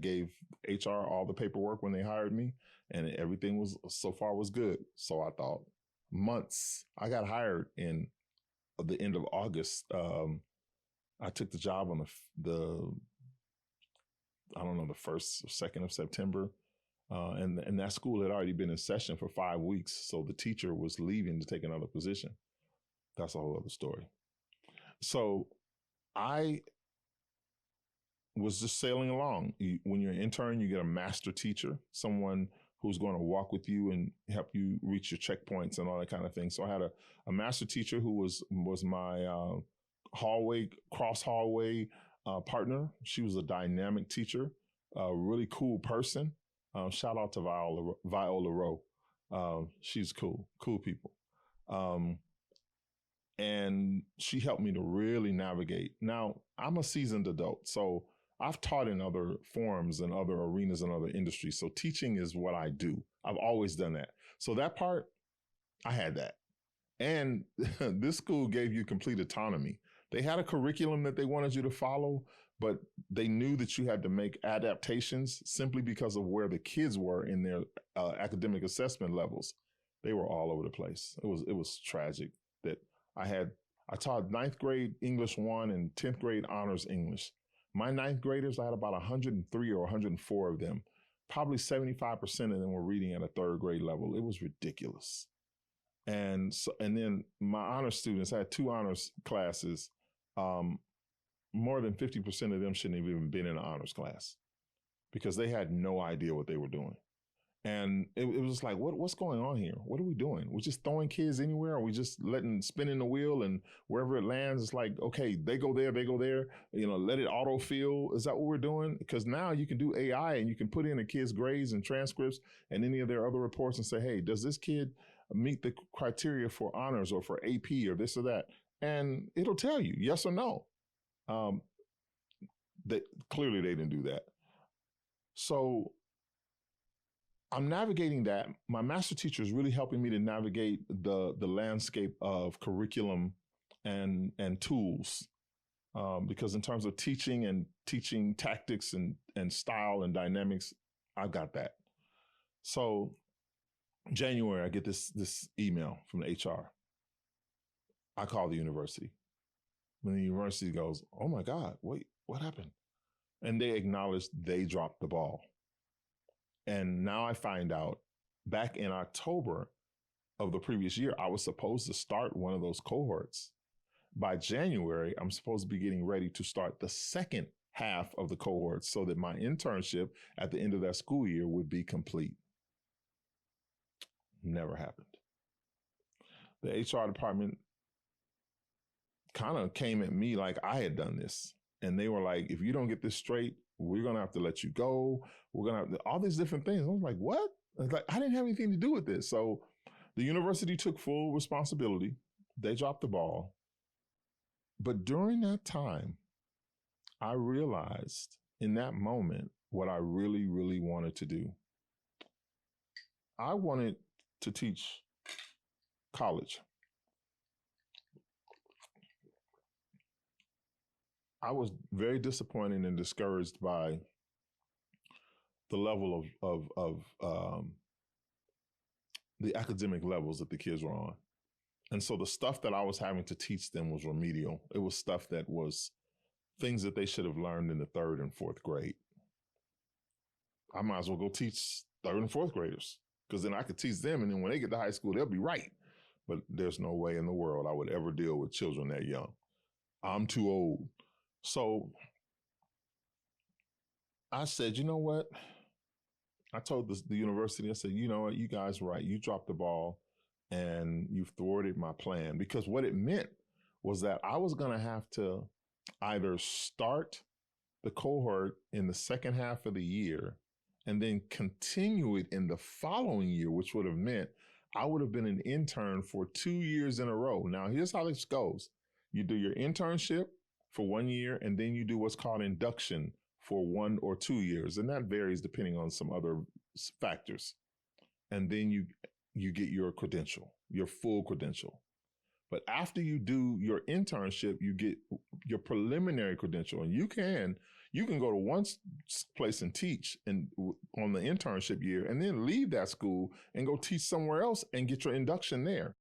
gave HR all the paperwork when they hired me, and everything was so far was good. So I thought months. I got hired in the end of August. I took the job on the I don't know, the 1st or 2nd of September. And that school had already been in session for 5 weeks. So the teacher was leaving to take another position. That's a whole other story. So I was just sailing along. When you're an intern, you get a master teacher, someone who's going to walk with you and help you reach your checkpoints and all that kind of thing. So I had a master teacher who was my cross hallway partner. She was a dynamic teacher, a really cool person. Shout out to Viola Rowe. She's cool people. And she helped me to really navigate. Now, I'm a seasoned adult, so I've taught in other forums and other arenas and other industries. So teaching is what I do. I've always done that. So that part, I had that. And this school gave you complete autonomy. They had a curriculum that they wanted you to follow, but they knew that you had to make adaptations simply because of where the kids were in their academic assessment levels. They were all over the place. It was tragic that I taught 9th grade English 1 and 10th grade honors English. My 9th graders, I had about 103 or 104 of them. Probably 75% of them were reading at a 3rd grade level. It was ridiculous. And then my honors students, I had 2 honors classes. More than 50% of them shouldn't have even been in an honors class because they had no idea what they were doing. And it was like, what's going on here? What are we doing? We're just throwing kids anywhere? Are we just spinning the wheel and wherever it lands, it's like, okay, they go there, let it autofill. Is that what we're doing? Because now you can do AI and you can put in a kid's grades and transcripts and any of their other reports and say, hey, does this kid meet the criteria for honors or for AP or this or that? And it'll tell you yes or no. Clearly they didn't do that. So I'm navigating that. My master teacher is really helping me to navigate the landscape of curriculum and tools. Because in terms of teaching and teaching tactics and style and dynamics, I've got that. So January, I get this email from the HR. I call the university. When the university goes, oh my God, wait, what happened? And they acknowledged they dropped the ball. And now I find out back in October of the previous year, I was supposed to start one of those cohorts. By January, I'm supposed to be getting ready to start the second half of the cohort so that my internship at the end of that school year would be complete. Never happened. The HR department kind of came at me like I had done this. And they were like, if you don't get this straight, we're going to have to let you go. We're going to have all these different things. I was like, what? I was like, I didn't have anything to do with this. So the university took full responsibility. They dropped the ball. But during that time, I realized in that moment what I really, really wanted to do. I wanted to teach college. I was very disappointed and discouraged by the level of the academic levels that the kids were on. And so the stuff that I was having to teach them was remedial. It was stuff that was things that they should have learned in the 3rd and 4th grade. I might as well go teach 3rd and 4th graders because then I could teach them. And then when they get to high school, they'll be right. But there's no way in the world I would ever deal with children that young. I'm too old. So I said, you know what? I told the university, I said, you know what? You guys are right. You dropped the ball and you've thwarted my plan. Because what it meant was that I was going to have to either start the cohort in the second half of the year and then continue it in the following year, which would have meant I would have been an intern for 2 years in a row. Now, here's how this goes. You do your internship for 1 year, and then you do what's called induction for 1 or 2 years. And that varies depending on some other factors. And then you get your credential, your full credential. But after you do your internship, you get your preliminary credential. And you You can go to one place and teach and on the internship year, and then leave that school and go teach somewhere else and get your induction there.